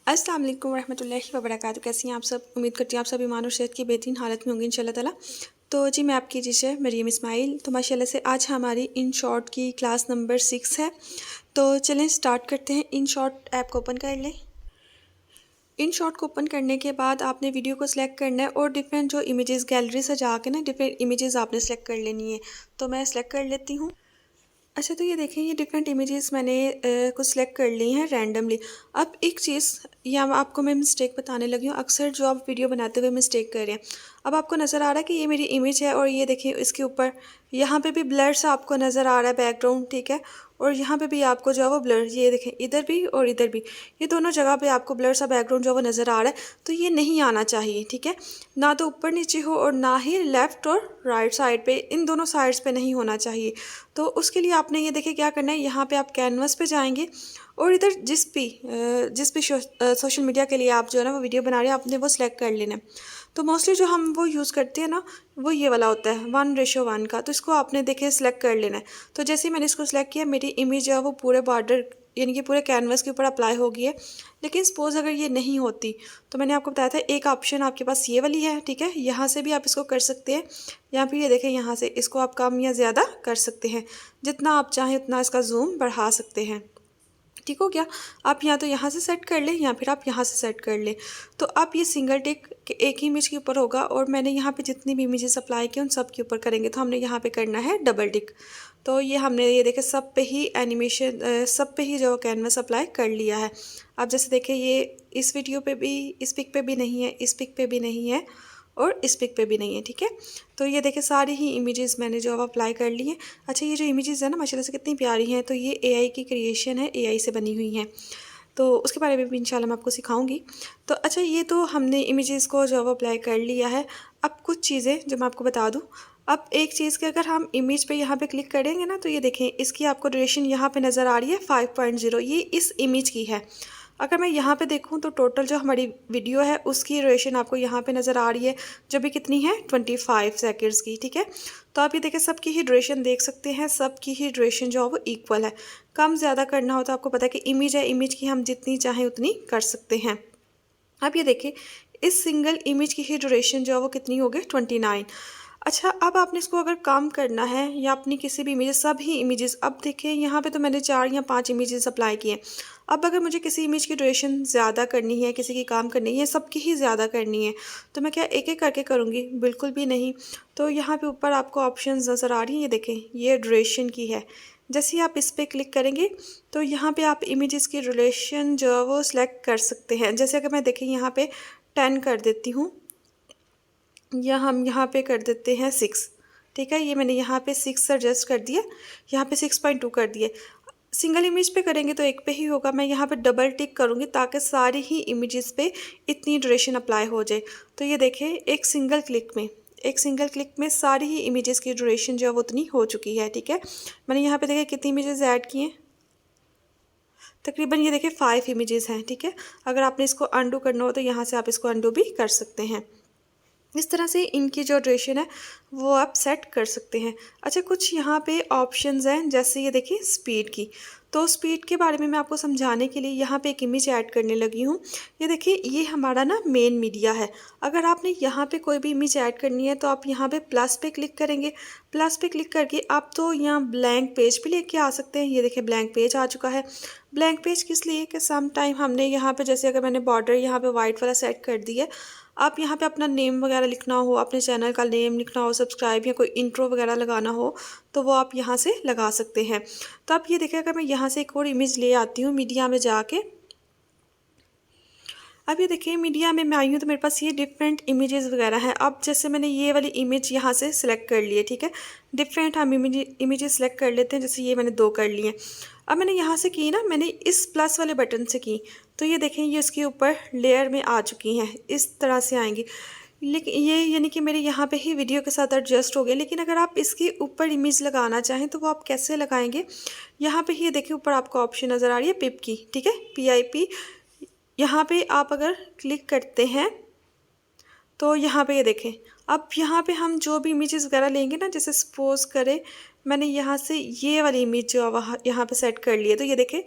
अस्सलाम वालेकुम रहमतुल्लाहि व बरकातुहू। कैसी हैं आप सब? उम्मीद करती हूँ आप सभी ईमान और सेहत की बेहतरीन हालत में होंगे इंशाल्लाह ताला। तो जी मैं आपकी टीचर मरीम इस्माइल। तो माशाल्लाह से आज हमारी इन शॉर्ट की क्लास नंबर 6 है। तो चलें स्टार्ट करते हैं। इन शॉर्ट ऐप को ओपन कर लें। इन शॉर्ट को ओपन करने के बाद आपने वीडियो को सिलेक्ट करना है और डिफरेंट जो इमेजेस गैलरी से जाके ना डिफरेंट इमेजेस आपने सेलेक्ट कर लेनी है। तो मैं सेलेक्ट कर लेती हूँ। अच्छा, तो ये देखें, ये डिफरेंट इमेजेस मैंने कुछ सेलेक्ट कर ली हैं रैंडमली। अब एक चीज़ यहाँ आपको मैं मिस्टेक बताने लगी हूँ। अक्सर जो आप वीडियो बनाते हुए मिस्टेक कर रहे हैं। अब आपको नज़र आ रहा है कि ये मेरी इमेज है और ये देखें इसके ऊपर यहाँ पे भी ब्लर सा आपको नज़र आ रहा है बैकग्राउंड, ठीक है। और यहाँ पे भी आपको जो है वो ब्लर, ये देखें इधर भी और इधर भी, ये दोनों जगह पे आपको ब्लर सा बैकग्राउंड जो है वो नज़र आ रहा है। तो ये नहीं आना चाहिए, ठीक है। ना तो ऊपर नीचे हो और ना ही लेफ़्ट और राइट साइड पे, इन दोनों साइड्स पे नहीं होना चाहिए। तो उसके लिए आपने ये देखिए क्या करना है, यहाँ पे आप कैनवस पे जाएंगे और इधर जिस भी सोशल मीडिया के लिए आप जो है ना वो वीडियो बना रहे हैं आपने वो सिलेक्ट कर लेना है। तो मोस्टली जो हम वो यूज़ करते हैं ना वो ये वाला होता है 1:1 का। तो इसको आपने देखे सिलेक्ट कर लेना है। तो जैसे ही मैंने इसको सिलेक्ट किया मेरी इमेज जो है वो पूरे बॉर्डर यानी कि पूरे कैनवस के ऊपर अप्लाई हो गई है। लेकिन सपोज़ अगर ये नहीं होती तो मैंने आपको बताया था एक ऑप्शन आपके पास ये वाली है, ठीक है। यहाँ से भी आप इसको कर सकते हैं। यहाँ पे ये देखें, यहाँ से इसको आप कम या ज़्यादा कर सकते हैं। जितना आप चाहें उतना इसका जूम बढ़ा सकते हैं। ठीक हो गया। आप या तो यहाँ से सेट कर लें या फिर आप यहाँ से सेट कर लें। तो अब ये सिंगल टिक एक ही इमेज के ऊपर होगा और मैंने यहाँ पे जितनी भी इमेजेस अप्लाई की उन सब के ऊपर करेंगे। तो हमने यहाँ पे करना है डबल टिक। तो ये हमने ये देखे सब पे ही एनिमेशन सब पे ही जो कैनवस अप्लाई कर लिया है। अब जैसे देखें ये इस वीडियो पे भी, इस पिक पे भी नहीं है, इस पिक पे भी नहीं है और इस पिक पे भी नहीं है, ठीक है। तो ये देखें सारी ही इमेजेस मैंने जो अब अप्लाई कर ली हैं। अच्छा, ये जो इमेजेस है ना माशाल्लाह से कितनी प्यारी हैं। तो ये एआई की क्रिएशन है, एआई से बनी हुई हैं। तो उसके बारे में भी इंशाल्लाह मैं आपको सिखाऊंगी। तो अच्छा, ये तो हमने इमेजेस को जो अब अप्लाई कर लिया है। अब कुछ चीज़ें जो मैं आपको बता दूँ। अब एक चीज़ के अगर हम इमेज पे यहाँ पे क्लिक करेंगे ना तो ये देखें इसकी आपको ड्यूरेशन यहाँ पे नज़र आ रही है 5.0। ये इस इमेज की है। अगर मैं यहाँ पे देखूँ तो टोटल जो हमारी वीडियो है उसकी ड्यूरेशन आपको यहाँ पे नज़र आ रही है, जो भी कितनी है 25 सेकेंड्स की, ठीक है। तो आप ये देखें सबकी ही ड्यूरेशन देख सकते हैं, सबकी ही ड्यूरेशन जो है वो इक्वल है। कम ज़्यादा करना हो तो आपको पता है कि इमेज है, इमेज की हम जितनी चाहें उतनी कर सकते हैं। अब ये देखिए इस सिंगल इमेज की ही ड्यूरेशन जो है वो कितनी हो गई 29। अच्छा, अब आपने इसको अगर काम करना है या अपनी किसी भी इमेज, सब ही इमेजेस, अब देखिए यहाँ पे तो मैंने 4 या 5 इमेजेस अप्लाई किए। अब अगर मुझे किसी इमेज की ड्यूरेशन ज़्यादा करनी है, किसी की काम करनी है, सबकी ही ज़्यादा करनी है, तो मैं क्या एक एक करके करूँगी? बिल्कुल भी नहीं। तो यहाँ पे ऊपर आपको ऑप्शंस नज़र आ रही हैं, ये देखें ये ड्यूरेशन की है। जैसे ही आप इस पर क्लिक करेंगे तो यहाँ पे आप इमेजेस की ड्यूरेशन जो है वो सिलेक्ट कर सकते हैं। जैसे अगर मैं देखें यहाँ पे 10 कर देती हूँ या हम यहाँ पे कर देते हैं 6, ठीक है। ये मैंने यहाँ पे 6 एडजस्ट कर दिया, यहाँ पे 6.2 कर दिए। सिंगल इमेज पे करेंगे तो एक पे ही होगा। मैं यहाँ पे डबल टिक करूँगी ताकि सारी ही इमेजेस पे इतनी ड्यूरेशन अप्लाई हो जाए। तो ये देखें एक सिंगल क्लिक में सारी ही इमेजेस की ड्यूरेशन जो है वो उतनी हो चुकी है, ठीक है। मैंने यहाँ पे देखे कितनी इमेजेस ऐड की हैं, तकरीबन ये देखें 5 इमेजेस हैं, ठीक है। अगर आपने इसको अंडू करना हो तो यहाँ से आप इसको अंडू भी कर सकते हैं। इस तरह से इनकी जो ड्यूरेशन है वो आप सेट कर सकते हैं। अच्छा, कुछ यहाँ पे ऑप्शंस हैं, जैसे ये देखिए स्पीड की। तो स्पीड के बारे में मैं आपको समझाने के लिए यहाँ पे एक इमेज ऐड करने लगी हूँ। ये देखिए ये हमारा ना मेन मीडिया है। अगर आपने यहाँ पे कोई भी इमेज ऐड करनी है तो आप यहाँ पे प्लस पे क्लिक करेंगे। प्लस पे क्लिक करके आप तो यहाँ ब्लैंक पेज भी लेके आ सकते हैं। ये देखिए ब्लैंक पेज आ चुका है। ब्लैंक पेज किस लिए कि सम टाइम हमने यहाँ पे, जैसे अगर मैंने बॉर्डर यहाँ पे वाइट वाला सेट कर दिया, आप यहाँ पे अपना नेम वगैरह लिखना हो, अपने चैनल का नेम लिखना हो, सब्सक्राइब या कोई इंट्रो वगैरह लगाना हो तो वो आप यहाँ से लगा सकते हैं। तो आप ये देखिए अगर मैं यहाँ से एक और इमेज ले आती हूँ मीडिया में जाके। अब ये देखिए मीडिया में मैं आई हूँ तो मेरे पास ये डिफरेंट इमेजेस वगैरह हैं। अब जैसे मैंने ये वाली इमेज यहाँ से सिलेक्ट कर ली है, ठीक है। डिफरेंट हम इमेजेस सिलेक्ट कर लेते हैं। जैसे ये मैंने 2 कर ली हैं। अब मैंने यहाँ से की ना, मैंने इस प्लस वाले बटन से की तो ये देखें ये उसके ऊपर लेयर में आ चुकी हैं, इस तरह से आएंगी। लेकिन ये यानी कि मेरे यहाँ पे ही वीडियो के साथ एडजस्ट हो गया। लेकिन अगर आप इसके ऊपर इमेज लगाना चाहें तो वो आप कैसे लगाएंगे? यहाँ पे ही देखिए ऊपर आपको ऑप्शन नज़र आ रही है पिप की, ठीक है, PIP। यहाँ पे आप अगर क्लिक करते हैं तो यहाँ पे ये देखें, अब यहाँ पे हम जो भी इमेजेस वगैरह लेंगे ना, जैसे सपोज़ करें मैंने यहाँ से ये वाली इमेज जो वहाँ यहाँ पे सेट कर ली है। तो ये देखें,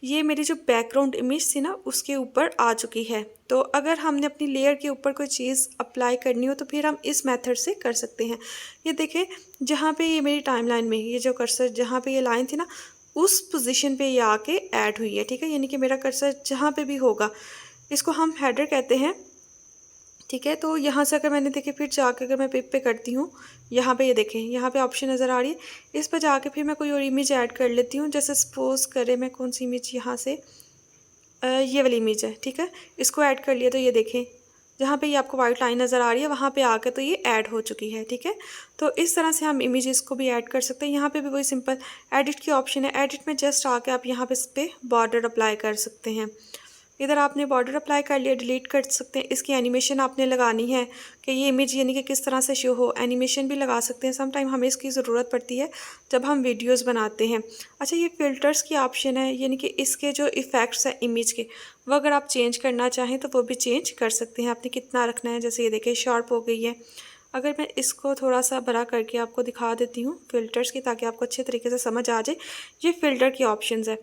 ये मेरी जो बैकग्राउंड इमेज थी ना उसके ऊपर आ चुकी है। तो अगर हमने अपनी लेयर के ऊपर कोई चीज़ अप्लाई करनी हो तो फिर हम इस मेथड से कर सकते हैं। ये देखें, जहाँ पे ये मेरी टाइमलाइन में ये जो कर्सर जहाँ पे ये लाइन थी ना उस पोजीशन पे ये आके ऐड हुई है, ठीक है। यानी कि मेरा कर्सर जहाँ पे भी होगा, इसको हम हेडर कहते हैं, ठीक है। तो यहाँ से अगर मैंने देखे फिर जाके अगर मैं पिप पे करती हूँ, यहाँ पे ये देखें, यहाँ पे ऑप्शन नज़र आ रही है, इस पर जाके फिर मैं कोई और इमेज ऐड कर लेती हूँ। जैसे सपोज करें मैं कौन सी इमेज यहाँ से ये वाली इमेज है, ठीक है, इसको ऐड कर लिया। तो ये देखें, जहाँ पे ये आपको वाइट लाइन नज़र आ रही है वहाँ पे आकर तो ये ऐड हो चुकी है, ठीक है। तो इस तरह से हम इमेजेस को भी ऐड कर सकते हैं। यहाँ पे भी वही सिंपल एडिट की ऑप्शन है, एडिट में जस्ट आके आप यहाँ पे इस पर बॉर्डर अप्लाई कर सकते हैं। इधर आपने बॉर्डर अप्लाई कर लिया, डिलीट कर सकते हैं। इसकी एनिमेशन आपने लगानी है कि ये इमेज यानी कि किस तरह से शो हो, एनिमेशन भी लगा सकते हैं। सम टाइम हमें इसकी ज़रूरत पड़ती है जब हम वीडियोस बनाते हैं। अच्छा, ये फ़िल्टर्स की ऑप्शन है, यानी कि इसके जो इफ़ेक्ट्स हैं इमेज के, वो अगर आप चेंज करना चाहें तो वो भी चेंज कर सकते हैं। आपने कितना रखना है, जैसे ये देखिए शार्प हो गई है। अगर मैं इसको थोड़ा सा बड़ा करके आपको दिखा देती हूँ फ़िल्टर्स की, ताकि आपको अच्छे तरीके से समझ आ जाए। ये फ़िल्टर की ऑप्शंस है।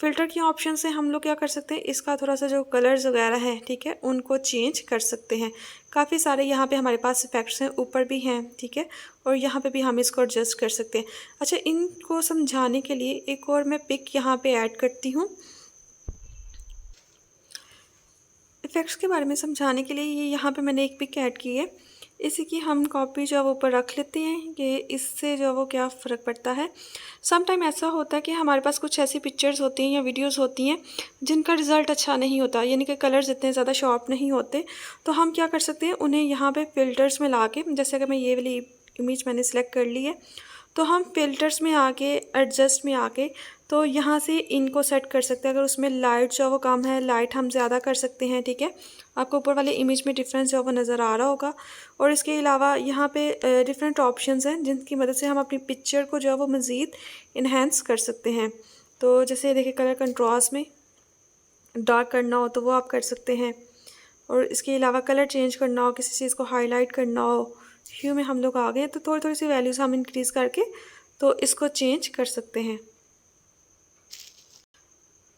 फ़िल्टर की ऑप्शन से हम लोग क्या कर सकते हैं, इसका थोड़ा सा जो कलर्स वगैरह हैं, ठीक है, उनको चेंज कर सकते हैं। काफ़ी सारे यहाँ पे हमारे पास इफेक्ट्स हैं, ऊपर भी हैं, ठीक है, और यहाँ पे भी हम इसको एडजस्ट कर सकते हैं। अच्छा, इनको समझाने के लिए एक और मैं पिक यहाँ पे ऐड करती हूँ। इफ़ेक्ट्स के बारे में समझाने के लिए ये यहाँ पे मैंने एक पिक ऐड की है। इसी की हम कॉपी जो है वो ऊपर रख लेते हैं कि इससे जो है वो क्या फ़र्क पड़ता है। सम टाइम ऐसा होता है कि हमारे पास कुछ ऐसी पिक्चर्स होती हैं या वीडियोस होती हैं जिनका रिज़ल्ट अच्छा नहीं होता, यानी कि कलर्स इतने ज़्यादा शार्प नहीं होते। तो हम क्या कर सकते हैं, उन्हें यहाँ पे फ़िल्टर्स में ला के, जैसे अगर मैं ये वाली इमेज मैंने सेलेक्ट कर ली है, तो हम फ़िल्टर्स में आके एडजस्ट में आके तो यहाँ से इनको सेट कर सकते हैं। अगर उसमें लाइट जो वो कम है, लाइट हम ज़्यादा कर सकते हैं, ठीक है। आपको ऊपर वाले इमेज में डिफरेंस जो वो नज़र आ रहा होगा। और इसके अलावा यहाँ पे डिफरेंट ऑप्शंस हैं जिनकी मदद से हम अपनी पिक्चर को जो है वो मज़ीद इन्हेंस कर सकते हैं। तो जैसे देखिए, कलर कंट्रास्ट में डार्क करना हो तो वो आप कर सकते हैं। और इसके अलावा कलर चेंज करना हो, किसी चीज़ को हाईलाइट करना हो, ह्यू में हम लोग आ गए तो थोड़ी थोड़ी सी वैल्यूज़ हम इंक्रीज़ करके तो इसको चेंज कर सकते हैं।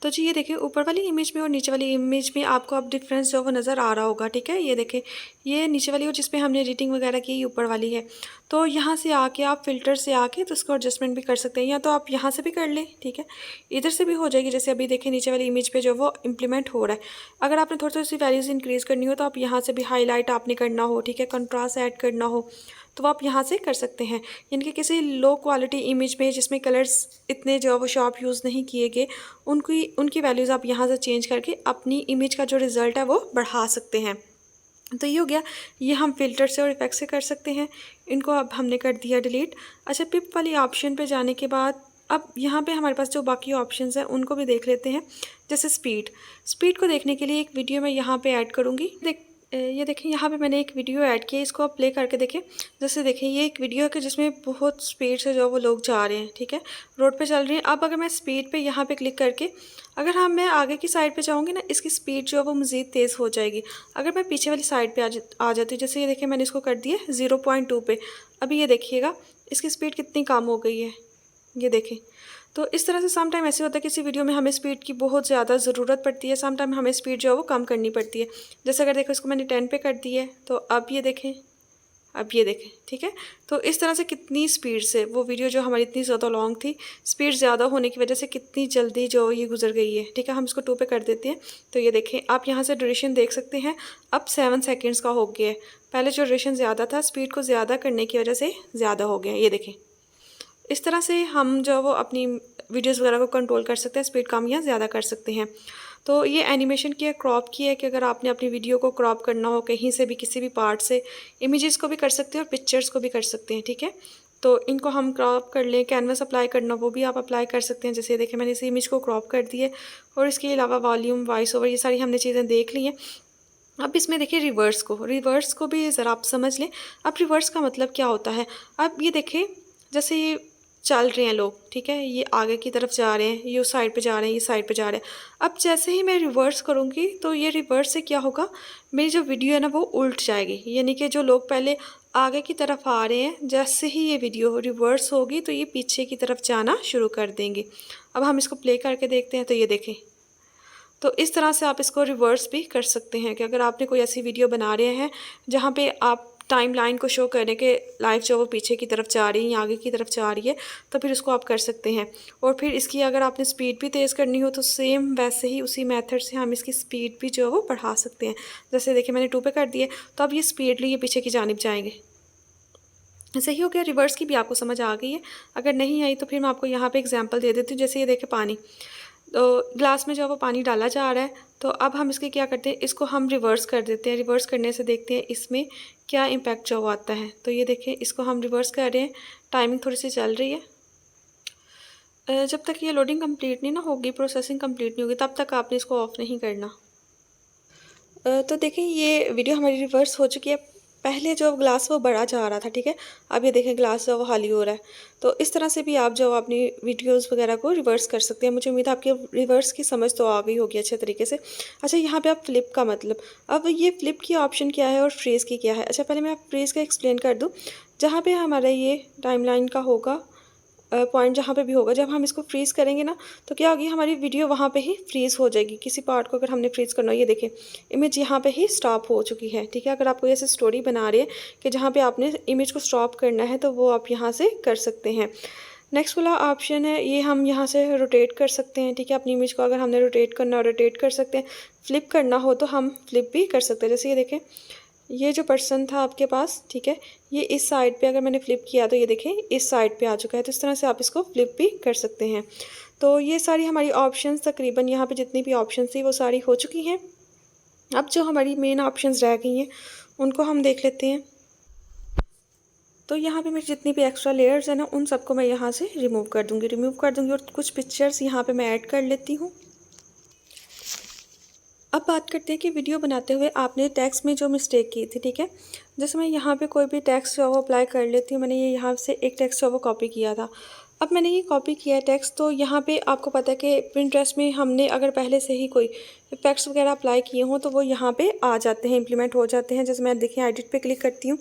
तो जी ये देखिए, ऊपर वाली इमेज में और नीचे वाली इमेज में आपको अब डिफरेंस जो वो नज़र आ रहा होगा, ठीक है। ये देखिए, ये नीचे वाली और जिसपे हमने एडिटिंग वगैरह की ऊपर वाली है। तो यहाँ से आके आप फ़िल्टर से आके तो उसको एडजस्टमेंट भी कर सकते हैं, या तो आप यहाँ से भी कर लें, ठीक है, इधर से भी हो जाएगी। जैसे अभी देखिए नीचे वाली इमेज पे जो वो इम्प्लीमेंट हो रहा है। अगर आपने थोड़ी थोड़ी सी वैल्यूज़ इंक्रीज़ करनी हो तो आप यहाँ से भी हाईलाइट आपने करना हो, ठीक है, कंट्रास्ट ऐड करना हो तो आप यहाँ से कर सकते हैं। यानी कि किसी लो क्वालिटी इमेज में जिसमें कलर्स इतने जो वो शार्प यूज़ नहीं किए गए, उनकी वैल्यूज़ आप यहाँ से चेंज करके अपनी इमेज का जो रिज़ल्ट है वो बढ़ा सकते हैं। तो ये हो गया, ये हम फ़िल्टर से और इफेक्ट से कर सकते हैं। इनको अब हमने कर दिया डिलीट। अच्छा, पिप वाली ऑप्शन पे जाने के बाद अब यहाँ पे हमारे पास जो बाकी ऑप्शंस हैं उनको भी देख लेते हैं। जैसे स्पीड को देखने के लिए एक वीडियो मैं यहाँ पे ऐड करूँगी। ये देखें, यहाँ पे मैंने एक वीडियो ऐड की है, इसको आप प्ले करके देखें। जैसे देखें, ये एक वीडियो है कि जिसमें बहुत स्पीड से जो वो लोग जा रहे हैं, ठीक है, रोड पे चल रहे हैं। अब अगर मैं स्पीड पे यहाँ पे क्लिक करके अगर मैं आगे की साइड पे जाऊँगी ना, इसकी स्पीड जो है वो मज़ीद तेज़ हो जाएगी। अगर मैं पीछे वाली साइड पे आ जाती हूँ, जैसे ये देखिए मैंने इसको कर दिया 0.2 पे, अभी ये देखिएगा इसकी स्पीड कितनी कम हो गई है, ये देखें। तो इस तरह से सम टाइम ऐसे होता है किसी वीडियो में हमें स्पीड की बहुत ज़्यादा ज़रूरत पड़ती है, सम टाइम हमें स्पीड जो है वो कम करनी पड़ती है। जैसे अगर देखो इसको मैंने 10 पे कर दी है, तो अब ये देखें, ठीक है। तो इस तरह से कितनी स्पीड से वो वीडियो जो हमारी इतनी ज़्यादा लॉन्ग थी, स्पीड ज़्यादा होने की वजह से कितनी जल्दी जो ये गुजर गई है, ठीक है। हम इसको 2 पे कर देते हैं। तो ये देखें, आप यहाँ से ड्यूरेशन देख सकते हैं, अब 7 सेकेंड्स का हो गया है। पहले जो ड्यूरेशन ज़्यादा था, स्पीड को ज़्यादा करने की वजह से ज़्यादा हो गया, ये देखें। इस तरह से हम जो वो अपनी वीडियोस वगैरह को कंट्रोल कर सकते हैं, स्पीड कम या ज़्यादा कर सकते हैं। तो ये एनिमेशन की है, क्रॉप की है कि अगर आपने अपनी वीडियो को क्रॉप करना हो कहीं से भी, किसी भी पार्ट से, इमेजेस को भी कर सकते हैं और पिक्चर्स को भी कर सकते हैं, ठीक है। तो इनको हम क्रॉप कर लें, कैनवस अप्लाई करना वो भी आप अप्लाई कर सकते हैं। जैसे देखिए मैंने इस इमेज को क्रॉप कर दिए, और इसके अलावा वॉल्यूम, वॉइस ओवर, ये सारी हमने चीज़ें देख ली हैं। अब इसमें देखिए रिवर्स को भी ज़रा आप समझ लें। अब रिवर्स का मतलब क्या होता है, अब ये देखें, जैसे ये चल रहे हैं लोग, ठीक है, ये आगे की तरफ जा रहे हैं, ये उस साइड पे जा रहे हैं, ये साइड पे जा रहे हैं। अब जैसे ही मैं रिवर्स करूँगी तो ये रिवर्स से क्या होगा, मेरी जो वीडियो है ना वो उल्ट जाएगी। यानी कि जो लोग पहले आगे की तरफ आ रहे हैं। जैसे ही ये वीडियो रिवर्स होगी तो ये पीछे की तरफ जाना शुरू कर देंगे। अब हम इसको प्ले करके देखते हैं। तो ये देखें, तो इस तरह से आप इसको रिवर्स भी कर सकते हैं कि अगर आपने कोई ऐसी वीडियो बना रहे हैं जहाँ पे आप टाइम लाइन को शो करने के लाइफ जो वो पीछे की तरफ जा रही है या आगे की तरफ जा रही है, तो फिर उसको आप कर सकते हैं। और फिर इसकी अगर आपने स्पीड भी तेज़ करनी हो तो सेम वैसे ही उसी मेथड से हम इसकी स्पीड भी जो है वो बढ़ा सकते हैं। जैसे देखिए मैंने 2 पे कर दिए, तो अब ये स्पीडली ये पीछे की जानिब जाएंगे। सही हो गया। रिवर्स की भी आपको समझ आ गई है। अगर नहीं आई तो फिर मैं आपको यहाँ पे एग्जांपल दे देती हूँ। जैसे ये देखें पानी, तो ग्लास में जो वो पानी डाला जा रहा है, तो अब हम इसके क्या करते हैं, इसको हम रिवर्स कर देते हैं। रिवर्स करने से देखते हैं इसमें क्या इम्पैक्ट जो आता है। तो ये देखें, इसको हम रिवर्स कर रहे हैं। टाइमिंग थोड़ी सी चल रही है। जब तक ये लोडिंग कंप्लीट नहीं ना होगी, प्रोसेसिंग कंप्लीट नहीं होगी, तब तक आपने इसको ऑफ़ नहीं करना। तो देखें ये वीडियो हमारी रिवर्स हो चुकी है। पहले जो ग्लास वो बढ़ा जा रहा था, ठीक है, अब ये देखें ग्लास जो वो खाली हो रहा है। तो इस तरह से भी आप जो अपनी वीडियोस वगैरह को रिवर्स कर सकते हैं। मुझे उम्मीद है आपके रिवर्स की समझ तो आ गई होगी अच्छे तरीके से। अच्छा, यहाँ पे आप फ्लिप का मतलब, अब ये फ्लिप की ऑप्शन क्या है और फ्रीज़ की क्या है। अच्छा, पहले मैं आप फ्रीज़ का एक्सप्लेन कर दूँ। जहाँ पे हमारा ये टाइमलाइन का होगा पॉइंट, जहाँ पे भी होगा, जब हम इसको फ्रीज़ करेंगे ना, तो क्या होगी, हमारी वीडियो वहाँ पे ही फ्रीज़ हो जाएगी। किसी पार्ट को अगर हमने फ्रीज़ करना हो, ये देखें इमेज यहाँ पे ही स्टॉप हो चुकी है। ठीक है, अगर आप कोई ऐसी स्टोरी बना रहे हैं कि जहाँ पे आपने इमेज को स्टॉप करना है, तो वो आप यहाँ से कर सकते हैं। नेक्स्ट वाला ऑप्शन है, ये हम यहाँ से रोटेट कर सकते हैं। ठीक है, अपनी इमेज को अगर हमने रोटेट करना हो रोटेट कर सकते हैं। फ्लिप करना हो तो हम फ्लिप भी कर सकते हैं। जैसे ये देखें, ये जो पर्सन था आपके पास, ठीक है, ये इस साइड पे अगर मैंने फ्लिप किया तो ये देखें इस साइड पे आ चुका है। तो इस तरह से आप इसको फ्लिप भी कर सकते हैं। तो ये सारी हमारी ऑप्शंस तकरीबन यहाँ पे जितनी भी ऑप्शंस थी वो सारी हो चुकी हैं। अब जो हमारी मेन ऑप्शंस रह गई हैं उनको हम देख लेते हैं। तो यहाँ पे मेरी जितनी भी एक्स्ट्रा लेयर्स हैं ना, उन सबको मैं यहाँ से रिमूव कर दूँगी और कुछ पिक्चर्स यहाँ पे मैं ऐड कर लेती हूँ। अब बात करते हैं कि वीडियो बनाते हुए आपने टेक्स्ट में जो मिस्टेक की थी। ठीक है, जैसे मैं यहाँ पे कोई भी टेक्स्ट जो वो अप्लाई कर लेती हूँ। मैंने ये यहाँ से एक टेक्स्ट जो वो कॉपी किया था। अब मैंने ये कॉपी किया है टेक्स्ट, तो यहाँ पे आपको पता है कि पिंटरेस्ट में हमने अगर पहले से ही कोई इफेक्ट्स वगैरह अप्लाई किए हों तो वो यहाँ पे आ जाते हैं, इम्प्लीमेंट हो जाते हैं। जैसे मैं देखें एडिट पे क्लिक करती हूँ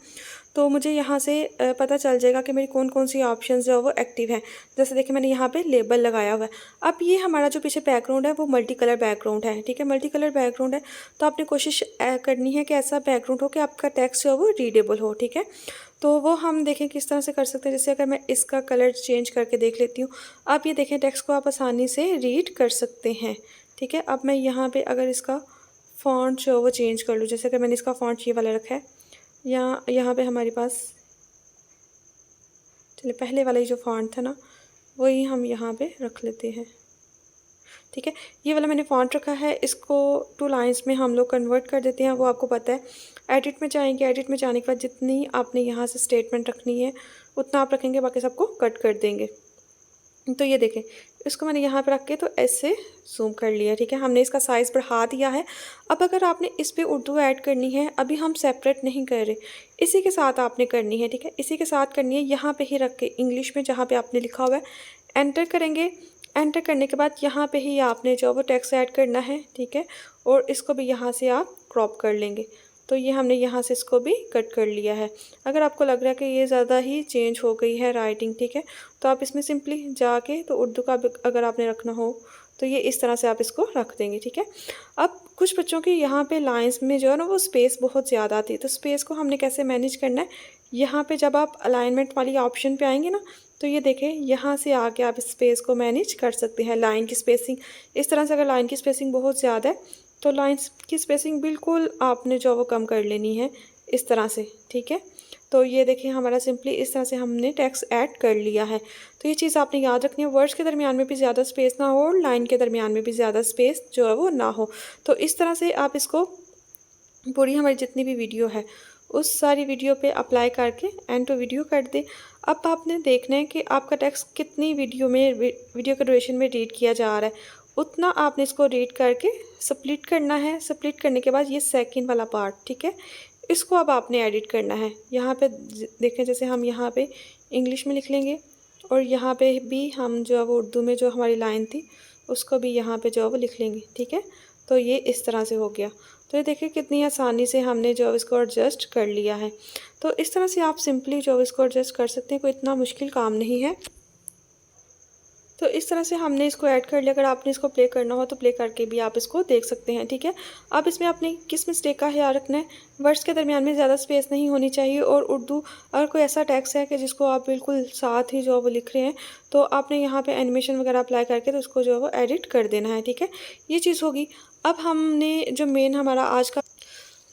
तो मुझे यहाँ से पता चल जाएगा कि मेरी कौन कौन सी ऑप्शंस जो वो एक्टिव हैं। जैसे देखिए मैंने यहाँ पे लेबल लगाया हुआ है। अब ये हमारा जो पीछे बैकग्राउंड है वो मल्टी कलर बैकग्राउंड है। ठीक है, मल्टी कलर बैकग्राउंड है, तो आपने कोशिश करनी है कि ऐसा बैकग्राउंड हो कि आपका टेक्स्ट जो है वो रीडेबल हो। ठीक है, तो वो हम देखें किस तरह से कर सकते हैं। जैसे अगर मैं इसका कलर चेंज करके देख लेती हूँ, आप ये देखें टेक्स्ट को आप आसानी से रीड कर सकते हैं। ठीक है, अब मैं यहाँ पे अगर इसका फ़ॉन्ट जो वो चेंज कर लूँ, जैसे अगर मैंने इसका फ़ॉन्ट ये वाला रखा है, या यहाँ पे हमारे पास, चलिए पहले वाला ही जो फ़ॉन्ट था ना वही हम यहाँ पे रख लेते हैं। ठीक है, ये वाला मैंने फ़ॉन्ट रखा है, इसको 2 लाइंस में हम लोग कन्वर्ट कर देते हैं। वो आपको पता है, एडिट में जाएंगे, एडिट में जाने के बाद जितनी आपने यहाँ से स्टेटमेंट रखनी है उतना आप रखेंगे, बाकी सबको कट कर देंगे। तो ये देखें, इसको मैंने यहाँ पे रख के तो ऐसे जूम कर लिया। ठीक है, हमने इसका साइज़ बढ़ा दिया है। अब अगर आपने इस पे उर्दू ऐड करनी है, अभी हम सेपरेट नहीं कर रहे, इसी के साथ आपने करनी है। ठीक है, इसी के साथ करनी है, यहाँ पे ही रख के इंग्लिश में जहाँ पे आपने लिखा हुआ है एंटर करेंगे। एंटर करने के बाद यहाँ पे ही आपने जो वो टेक्स्ट ऐड करना है। ठीक है, और इसको भी यहाँ से आप क्रॉप कर लेंगे। तो ये हमने यहाँ से इसको भी कट कर लिया है। अगर आपको लग रहा है कि ये ज़्यादा ही चेंज हो गई है राइटिंग, ठीक है, तो आप इसमें सिंपली जाके तो उर्दू का अगर आपने रखना हो तो ये इस तरह से आप इसको रख देंगे। ठीक है, अब कुछ बच्चों की यहाँ पे लाइंस में जो है ना वो स्पेस बहुत ज़्यादा आती है, तो स्पेस को हमने कैसे मैनेज करना है, यहाँ पे जब आप अलाइनमेंट वाली ऑप्शन पे आएंगे ना, तो ये देखें यहाँ से आके आप स्पेस को मैनेज कर सकते हैं। लाइन की स्पेसिंग इस तरह से, अगर लाइन की स्पेसिंग बहुत ज़्यादा है तो लाइन्स की स्पेसिंग बिल्कुल आपने जो वो कम कर लेनी है इस तरह से। ठीक है, तो ये देखिए हमारा सिंपली इस तरह से हमने टेक्स्ट ऐड कर लिया है। तो ये चीज़ आपने याद रखनी है, वर्ड्स के दरमियान में भी ज़्यादा स्पेस ना हो और लाइन के दरमियान में भी ज़्यादा स्पेस जो है वो ना हो। तो इस तरह से आप इसको पूरी हमारी जितनी भी वीडियो है उस सारी वीडियो पे अप्लाई करके एंड टू वीडियो कर दें। अब आपने देखना है कि आपका टेक्स्ट कितनी वीडियो के ड्यूरेशन में रीड किया जा रहा है, उतना आपने इसको रीड करके स्प्लिट करना है। स्प्लिट करने के बाद ये सेकंड वाला पार्ट, ठीक है, इसको अब आपने एडिट करना है। यहाँ पे देखें, जैसे हम यहाँ पे इंग्लिश में लिख लेंगे और यहाँ पे भी हम जो है वो उर्दू में जो हमारी लाइन थी उसको भी यहाँ पे जो है वो लिख लेंगे। ठीक है, तो ये इस तरह से हो गया। तो ये देखिए कितनी आसानी से हमने जो इसको एडजस्ट कर लिया है। तो इस तरह से आप सिंपली जो इसको एडजस्ट कर सकते हैं, कोई इतना मुश्किल काम नहीं है। तो इस तरह से हमने इसको ऐड कर लिया। अगर आपने इसको प्ले करना हो तो प्ले करके भी आप इसको देख सकते हैं, ठीक है। अब इसमें आपने किस मिस्टेक का ख्याल रखना है, वर्ड्स के दरमियान में ज़्यादा स्पेस नहीं होनी चाहिए। और उर्दू अगर कोई ऐसा टेक्स्ट है कि जिसको आप बिल्कुल साथ ही जो वो लिख रहे हैं, तो आपने यहाँ पे एनिमेशन वगैरह अप्लाई करके तो उसको जो है वो एडिट कर देना है, ठीक है। ये चीज़ होगी। अब हमने जो मेन हमारा आज का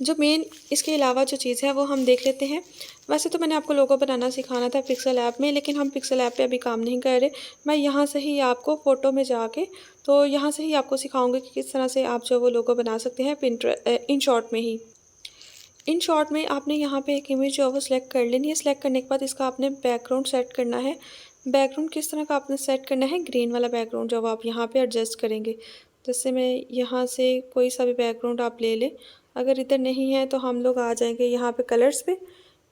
जो मेन इसके अलावा जो चीज़ है वो हम देख लेते हैं। वैसे तो मैंने आपको लोगो बनाना सिखाना था पिक्सल ऐप में, लेकिन हम पिक्सल ऐप पे अभी काम नहीं कर रहे। मैं यहाँ से ही आपको फ़ोटो में जाके तो यहाँ से ही आपको सिखाऊंगी कि किस तरह से आप जो वो लोगो बना सकते हैं इन शॉर्ट में ही। इन शॉर्ट में आपने यहाँ पे एक इमेज जो है वो सिलेक्ट कर लेनी है। सिलेक्ट करने के बाद इसका आपने बैकग्राउंड सेट करना है। बैकग्राउंड किस तरह का आपने सेट करना है, ग्रीन वाला बैकग्राउंड जो आप यहाँ पे एडजस्ट करेंगे। जैसे मैं यहाँ से कोई सा भी बैकग्राउंड आप ले लें। अगर इधर नहीं है तो हम लोग आ जाएंगे यहाँ पे कलर्स पे।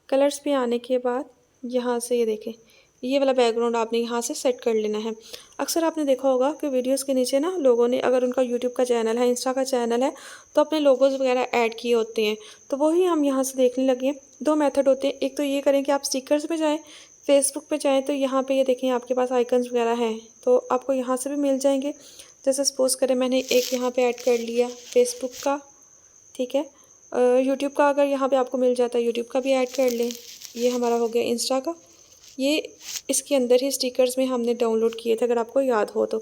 कलर्स पे आने के बाद यहाँ से ये देखें, ये वाला बैकग्राउंड आपने यहाँ से सेट कर लेना है। अक्सर आपने देखा होगा कि वीडियोस के नीचे ना लोगों ने, अगर उनका यूट्यूब का चैनल है, इंस्टा का चैनल है, तो अपने लोगोज वगैरह ऐड किए होते हैं। तो वही हम यहाँ से देखने लगे। दो मेथड होते हैं। एक तो ये करें कि आप स्टिकर्स में जाएँ, फेसबुक पे जाएँ, तो यहाँ पे ये देखें आपके पास आइकन्स वगैरह हैं, तो आपको यहाँ से भी मिल जाएंगे। जैसे सपोज़ करें मैंने एक यहाँ पे ऐड कर लिया फेसबुक का, ठीक है। यूट्यूब का अगर यहाँ पे आपको मिल जाता है, यूट्यूब का भी ऐड कर लें। ये हमारा हो गया इंस्टा का। ये इसके अंदर ही स्टिकर्स में हमने डाउनलोड किए थे, अगर आपको याद हो तो।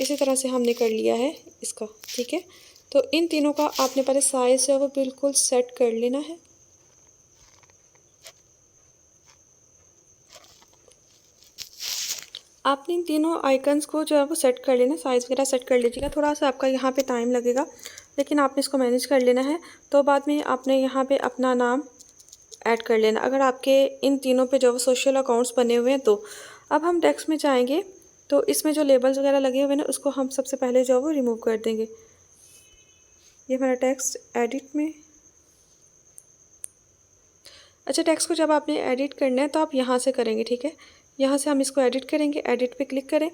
इसी तरह से हमने कर लिया है इसका, ठीक है। तो इन तीनों का आपने पहले साइज़ है वो बिल्कुल सेट कर लेना है। आपने इन तीनों आइकन्स को जो है वो सेट कर लेना, साइज़ वगैरह सेट कर लीजिएगा। थोड़ा सा आपका यहाँ पे टाइम लगेगा, लेकिन आपने इसको मैनेज कर लेना है। तो बाद में आपने यहाँ पे अपना नाम ऐड कर लेना, अगर आपके इन तीनों पे जो है सोशल अकाउंट्स बने हुए हैं तो। अब हम टेक्स्ट में जाएंगे, तो इसमें जो लेबल्स वगैरह लगे हुए हैं ना, उसको हम सबसे पहले जो है वो रिमूव कर देंगे। ये हमारा टेक्स्ट एडिट में। अच्छा, टेक्स्ट को जब आपने एडिट करना है तो आप यहाँ से करेंगे, ठीक है। यहाँ से हम इसको एडिट करेंगे। एडिट पे क्लिक करें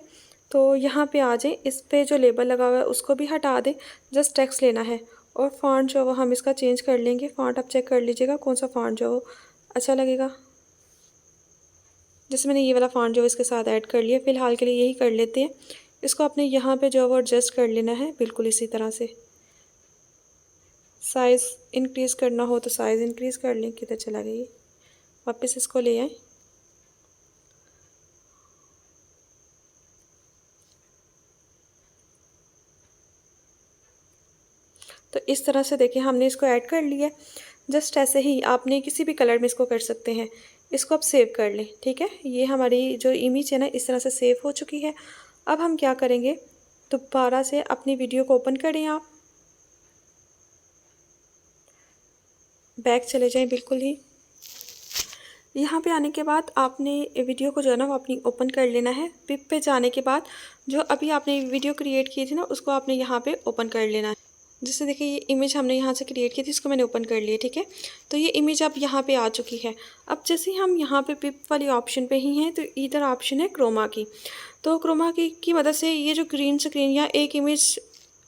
तो यहाँ पे आ जाए। इस पे जो लेबल लगा हुआ है उसको भी हटा दें, जस्ट टेक्स्ट लेना है। और फ़ॉन्ट जो वो हम इसका चेंज कर लेंगे। फ़ॉन्ट आप चेक कर लीजिएगा कौन सा फ़ॉन्ट जो वो अच्छा लगेगा। जैसे मैंने ये वाला फ़ॉन्ट जो इसके साथ ऐड कर लिया, फ़िलहाल के लिए यही कर लेते हैं। इसको आपने यहाँ पे जो वो एडजस्ट कर लेना है, बिल्कुल इसी तरह से। साइज़ इंक्रीज़ करना हो तो साइज़ इंक्रीज़ कर लें। किधर चला गया ये, वापस इसको ले आए। तो इस तरह से देखिए हमने इसको ऐड कर लिया। जस्ट ऐसे ही आपने किसी भी कलर में इसको कर सकते हैं। इसको आप सेव कर लें, ठीक है। ये हमारी जो इमेज है ना, इस तरह से सेव हो चुकी है। अब हम क्या करेंगे, दोबारा से अपनी वीडियो को ओपन करें। आप बैक चले जाएं बिल्कुल ही। यहाँ पे आने के बाद आपने वीडियो को जो है ना वो अपनी ओपन कर लेना है। पिप पे जाने के बाद जो अभी आपने वीडियो क्रिएट की थी ना, उसको आपने यहाँ पे ओपन कर लेना है। जैसे देखिए ये इमेज हमने यहाँ से क्रिएट की थी, इसको मैंने ओपन कर लिया, ठीक है। तो ये इमेज अब यहाँ पे आ चुकी है। अब जैसे हम यहाँ पे पिप वाली ऑप्शन पे ही हैं, तो इधर ऑप्शन है क्रोमा की। तो क्रोमा की मदद से ये जो ग्रीन स्क्रीन या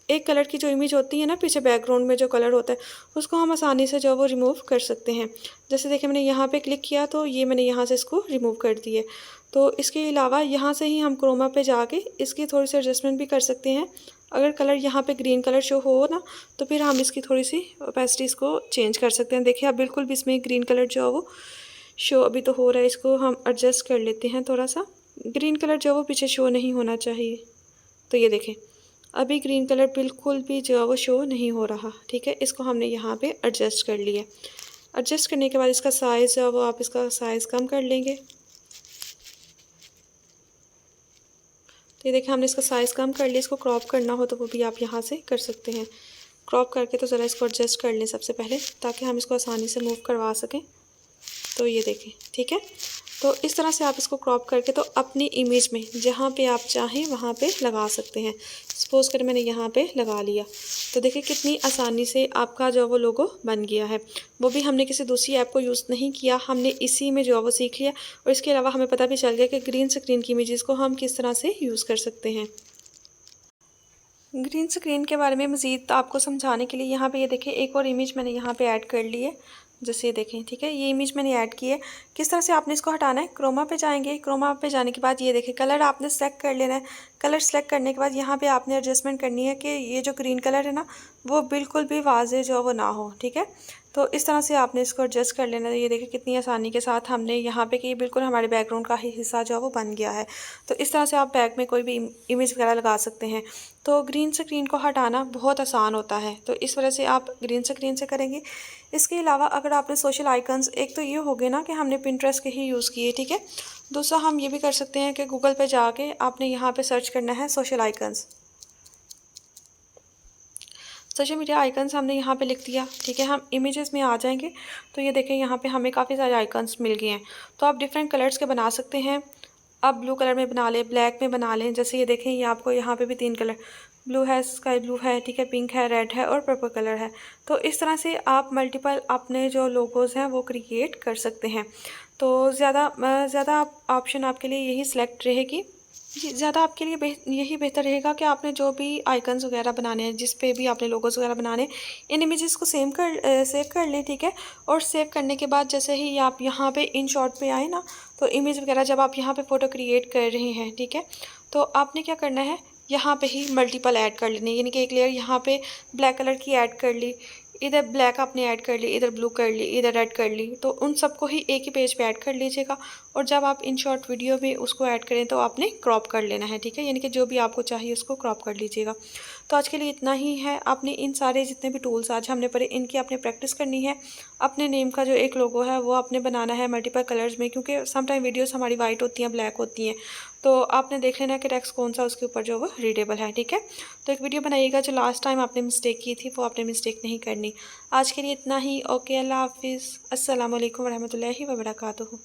एक कलर की जो इमेज होती है ना, पीछे बैकग्राउंड में जो कलर होता है, उसको हम आसानी से जो वो रिमूव कर सकते हैं। जैसे देखिए मैंने यहाँ पे क्लिक किया तो ये मैंने यहाँ से इसको रिमूव कर दिए। तो इसके अलावा यहाँ से ही हम क्रोमा पे जाके इसकी थोड़ी सी एडजस्टमेंट भी कर सकते हैं। अगर कलर यहाँ पे ग्रीन कलर शो हो ना, तो फिर हम इसकी थोड़ी सी ओपेसिटीज़ को चेंज कर सकते हैं। देखिए अब बिल्कुल भी इसमें ग्रीन कलर जो है वो शो अभी तो हो रहा है, इसको हम एडजस्ट कर लेते हैं थोड़ा सा। ग्रीन कलर जो है वो पीछे शो नहीं होना चाहिए। तो ये देखें अभी ग्रीन कलर बिल्कुल भी जो है वो शो नहीं हो रहा, ठीक है। इसको हमने यहाँ पे एडजस्ट कर लिया। एडजस्ट करने के बाद इसका साइज़ जो है वो आप इसका साइज़ कम कर लेंगे। तो ये देखिए हमने इसका साइज़ कम कर लिया। इसको क्रॉप करना हो तो वो भी आप यहाँ से कर सकते हैं। क्रॉप करके तो ज़रा इसको एडजस्ट कर लें सबसे पहले, ताकि हम इसको आसानी से मूव करवा सकें। तो ये देखें, ठीक है। तो इस तरह से आप इसको क्रॉप करके तो अपनी इमेज में जहाँ पे आप चाहें वहाँ पे लगा सकते हैं। सपोज़ कर मैंने यहाँ पे लगा लिया, तो देखिए कितनी आसानी से आपका जो वो लोगो बन गया है। वो भी हमने किसी दूसरी ऐप को यूज़ नहीं किया, हमने इसी में जो वो सीख लिया। और इसके अलावा हमें पता भी चल गया कि ग्रीन स्क्रीन की इमेजेस को हम किस तरह से यूज़ कर सकते हैं। ग्रीन स्क्रीन के बारे में मज़ीद आपको समझाने के लिए यहाँ पे ये देखें एक और इमेज मैंने यहाँ पे ऐड कर ली है। जैसे ये देखें, ठीक है, ये इमेज मैंने ऐड की है। किस तरह से आपने इसको हटाना है, क्रोमा पे जाएंगे। क्रोमा पे जाने के बाद ये देखें कलर आपने सेलेक्ट कर लेना है। कलर सेलेक्ट करने के बाद यहाँ पे आपने एडजस्टमेंट करनी है कि ये जो ग्रीन कलर है ना वो बिल्कुल भी वाज़े जो वो ना हो, ठीक है। तो इस तरह से आपने इसको एडजस्ट कर लेना है। ये देखिए कितनी आसानी के साथ हमने यहाँ पे कि बिल्कुल हमारे बैकग्राउंड का ही हिस्सा जो है वो बन गया है। तो इस तरह से आप बैक में कोई भी इमेज वगैरह लगा सकते हैं। तो ग्रीन स्क्रीन को हटाना बहुत आसान होता है, तो इस वजह से आप ग्रीन स्क्रीन से करेंगे। इसके अलावा अगर आपने सोशल आइकन्स, एक तो ये हो गए ना कि हमने पिंटरेस्ट के ही यूज़ किए, ठीक है। दूसरा हम ये भी कर सकते हैं कि गूगल पे जाके आपने यहाँ पे सर्च करना है social icons. Social media icons हमने यहाँ पे लिख दिया, ठीक है। हम इमेजेस में आ जाएंगे तो ये देखें यहाँ पे हमें काफ़ी सारे आइकन्स मिल गए हैं। तो आप डिफरेंट कलर्स के बना सकते हैं। आप ब्लू कलर में बना लें, ब्लैक में बना लें। जैसे ये देखें ये आपको यहाँ पे भी 3 कलर, ब्लू है, स्काई ब्लू है, ठीक है, पिंक है, रेड है और पर्पल कलर है। तो इस तरह से आप मल्टीपल अपने जो लोगोज़ हैं वो क्रिएट कर सकते हैं। तो ज़्यादा ऑप्शन आपके लिए यही सिलेक्ट रहेगी जी। ज़्यादा आपके लिए यही बेहतर रहेगा कि आपने जो भी आइकन्स वगैरह बनाने हैं, जिस पे भी आपने लोगोस वगैरह बनाने, इन इमेजेस को सेव कर लें, ठीक है। और सेव करने के बाद जैसे ही आप यहाँ पे इन शॉट पे आए ना, तो इमेज वगैरह जब आप यहाँ पे फ़ोटो क्रिएट कर रहे हैं, ठीक है, तो आपने क्या करना है, यहाँ पे ही मल्टीपल ऐड कर लेने, यानी कि एक लेयर यहाँ पे ब्लैक कलर की ऐड कर ली, इधर ब्लैक आपने ऐड कर ली, इधर ब्लू कर ली, इधर रेड कर ली। तो उन सबको ही एक ही पेज पे ऐड कर लीजिएगा। और जब आप इन शॉर्ट वीडियो में उसको ऐड करें तो आपने क्रॉप कर लेना है, ठीक है, यानी कि जो भी आपको चाहिए उसको क्रॉप कर लीजिएगा। तो आज के लिए इतना ही है। आपने इन सारे जितने भी टूल्स आज हमने पढ़े इनकी आपने प्रैक्टिस करनी है। अपने नेम का जो एक लोगो है वो आपने बनाना है मल्टीपल कलर्स में, क्योंकि समटाइम वीडियोस हमारी वाइट होती हैं, ब्लैक होती हैं। तो आपने देख लेना है कि टेक्स्ट कौन सा उसके ऊपर जो वो रीडेबल है, ठीक है। तो एक वीडियो बनाइएगा जो लास्ट टाइम आपने मिस्टेक की थी वो आपने मिस्टेक नहीं करनी। आज के लिए इतना ही। ओके, अल्लाह हाफिज़, अस्सलाम वालेकुम रहमतुल्लाहि व बरकातुहू।